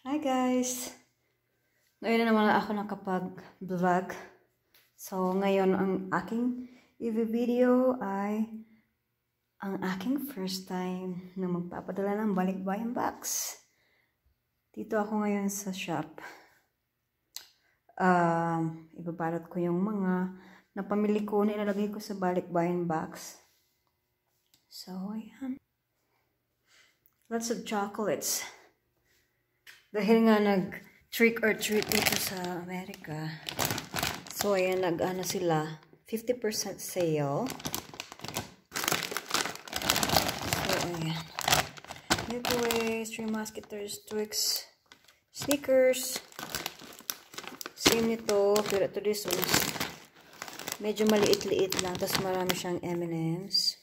Hi guys! Ngayon na naman ako nakapag-vlog. So, ngayon ang aking i-video ay ang aking first time na magpapadala ng balikbayan box. Dito ako ngayon sa shop. Ibabalot ko yung mga napamili ko na ilalagay ko sa balikbayan box. So, ayan. Lots of chocolates. Dahil nga nag-trick or treat dito sa Amerika. So, ayan, nag-ano sila, 50% sale. So, ayan. Giveaways, 3 Musketeers, Twix, sneakers. Same nito, pero ito this one's medyo maliit-liit lang. Tapos marami siyang M&M's.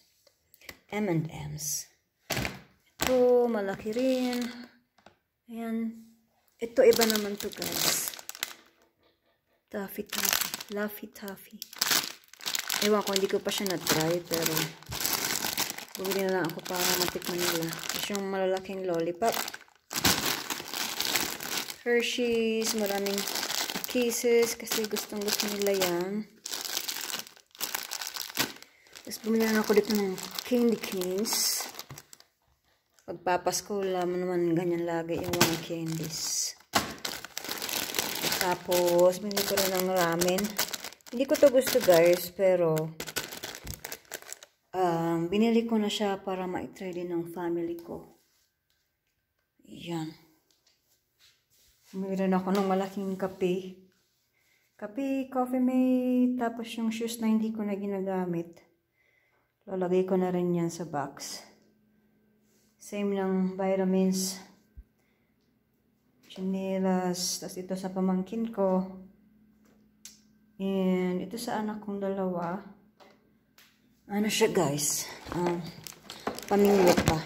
Ito, malaki rin. Ayan. Ito, iba naman to guys. Laffy Taffy. Ewan ko, hindi ko pa siya na-try. Pero, bumili na lang ako para matikman nila. Tapos yung malalaking lollipop. Hershey's. Maraming cases. Kasi gustong-gusto nila yan. Tapos, bumili na ako dito ng candy canes. Pagpapasko naman ganyan lagi yung mga candies. Tapos, binili ko rin ng ramen. Hindi ko to gusto guys, pero binili ko na siya para ma-try din ng family ko. Ayan. Bumili rin ako ng malaking kape. Coffee mate. Tapos yung shoes na hindi ko na ginagamit. Lalagay ko na rin yan sa box. Same ng vitamins, chinelas, tapos ito sa pamangkin ko. And ito sa anak kong dalawa. Ano siya guys? Pamingwit pa.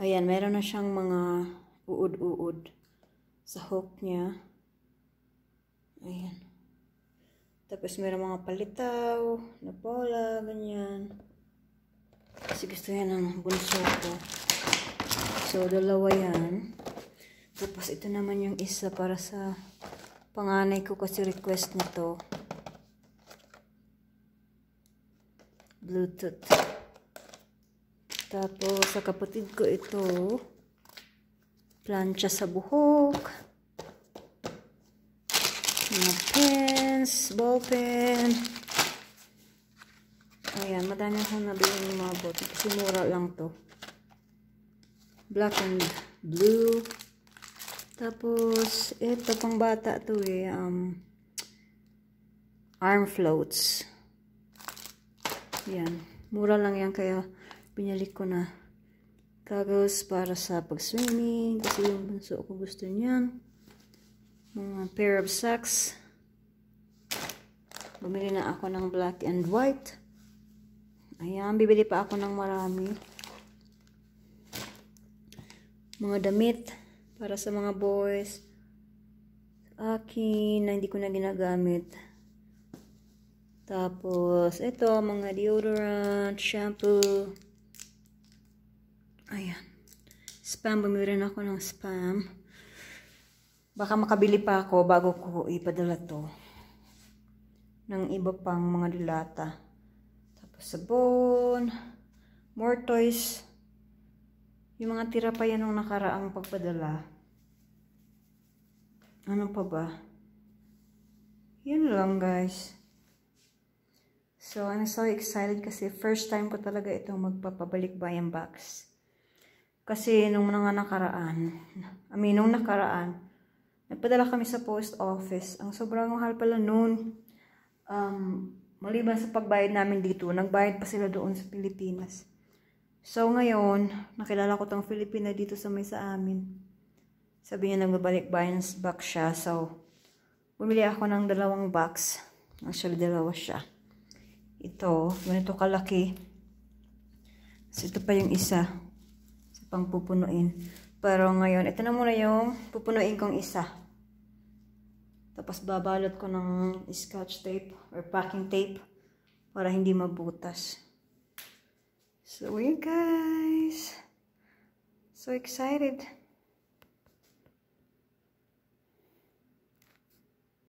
Ayan, meron na siyang mga uod-uod sa hook niya. Ayan. Tapos meron mga palitaw, na bola, ganyan. Kasi gusto yan ng bunso ko. So, dalawa yan. Tapos, ito naman yung isa para sa panganay ko kasi request nito. Bluetooth. Tapos, sa kapatid ko ito, plancha sa buhok. Mga pens, ballpen. Ayan, madami akong nabili ng mga bote kasi mura lang to. Black and blue. Tapos, ito pang bata to eh. Arm floats. Yan. Mura lang yan kaya pinili ko na. Goggles para sa pag-swimming. Kasi yung bunso ko gusto niyan. Mga pair of socks. Bumili na ako ng black and white. Ayan, bibili pa ako ng marami. Mga damit para sa mga boys. Akin na hindi ko na ginagamit. Tapos, ito, mga deodorant, shampoo. Ayan. Spam, bumili rin ako ng spam. Baka makabili pa ako bago ko ipadala to. Ng iba pang mga dilata. Sabon, more toys. Yung mga tira pa yan nung nakaraang pagpadala. Ano pa ba? Yun lang guys. So, I'm so excited kasi first time ko talaga itong magpapabalikbayan box. Kasi nung nakaraan, nagpadala kami sa post office. Ang sobrang mahal pala noon. Maliban sa pagbayad namin dito, nagbayad pa sila doon sa Pilipinas. So, ngayon, nakilala ko tong Filipina dito sa may sa amin. Sabi niya nagbabalik-bayan box siya. So, bumili ako ng 2 box. Actually, 2 siya. Ito, ganito kalaki. So, ito pa yung isa. Sa pang pupunuin. Pero ngayon, ito na muna yung pupunuin kong isa. Tapos babalot ko ng scotch tape or packing tape para hindi mabutas. So, we're guys. So excited.